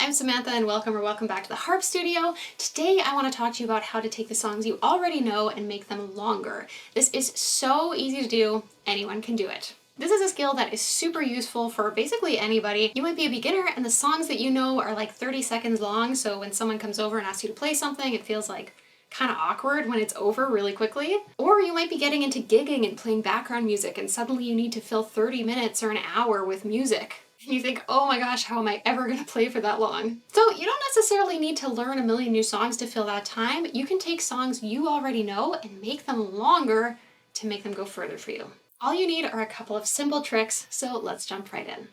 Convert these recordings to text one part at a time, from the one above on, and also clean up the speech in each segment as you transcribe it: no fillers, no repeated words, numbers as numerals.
I'm Samantha and welcome back to the Harp Studio. Today I want to talk to you about how to take the songs you already know and make them longer. This is so easy to do, anyone can do it. This is a skill that is super useful for basically anybody. You might be a beginner and the songs that you know are like 30 seconds long, so when someone comes over and asks you to play something, it feels like kind of awkward when it's over really quickly. Or you might be getting into gigging and playing background music and suddenly you need to fill 30 minutes or an hour with music. And you think, oh my gosh, how am I ever going to play for that long? So you don't necessarily need to learn a million new songs to fill that time. You can take songs you already know and make them longer to make them go further for you. All you need are a couple of simple tricks, so let's jump right in.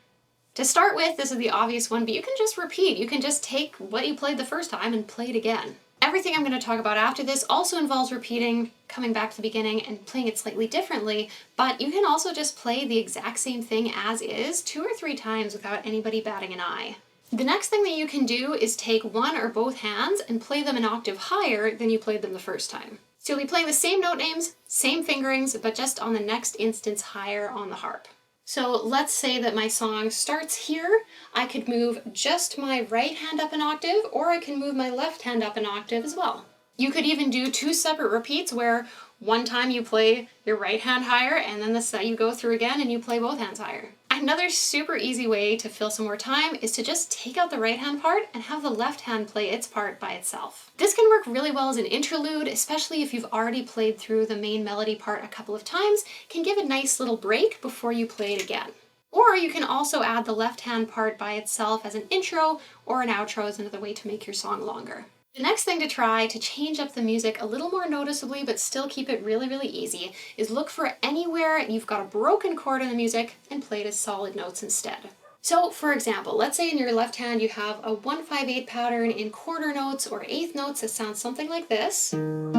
To start with, this is the obvious one, but you can just repeat. You can just take what you played the first time and play it again. Everything I'm going to talk about after this also involves repeating, coming back to the beginning, and playing it slightly differently, but you can also just play the exact same thing as is 2 or 3 times without anybody batting an eye. The next thing that you can do is take one or both hands and play them an octave higher than you played them the first time. So you'll be playing the same note names, same fingerings, but just on the next instance higher on the harp. So let's say that my song starts here. I could move just my right hand up an octave, or I can move my left hand up an octave as well. You could even do 2 separate repeats where one time you play your right hand higher and then you go through again and you play both hands higher. Another super easy way to fill some more time is to just take out the right hand part and have the left hand play its part by itself. This can work really well as an interlude, especially if you've already played through the main melody part a couple of times. It can give a nice little break before you play it again. Or you can also add the left hand part by itself as an intro or an outro as another way to make your song longer. The next thing to try to change up the music a little more noticeably but still keep it really easy is look for anywhere you've got a broken chord in the music and play it as solid notes instead. So for example, let's say in your left hand you have a 1-5-8 pattern in quarter notes or eighth notes that sounds something like this. And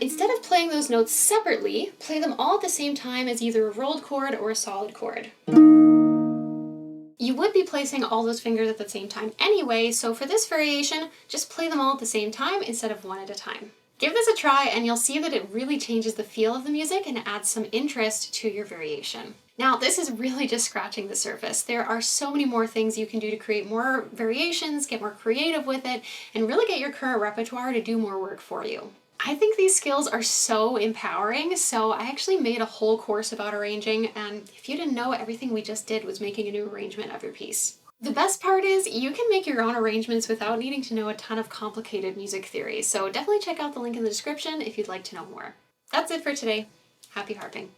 instead of playing those notes separately, play them all at the same time as either a rolled chord or a solid chord. You would be placing all those fingers at the same time anyway, so for this variation, just play them all at the same time instead of one at a time. Give this a try and you'll see that it really changes the feel of the music and adds some interest to your variation. Now, this is really just scratching the surface. There are so many more things you can do to create more variations, get more creative with it, and really get your current repertoire to do more work for you. I think these skills are so empowering, so I actually made a whole course about arranging, and if you didn't know, everything we just did was making a new arrangement of your piece. The best part is you can make your own arrangements without needing to know a ton of complicated music theory, so definitely check out the link in the description if you'd like to know more. That's it for today. Happy harping.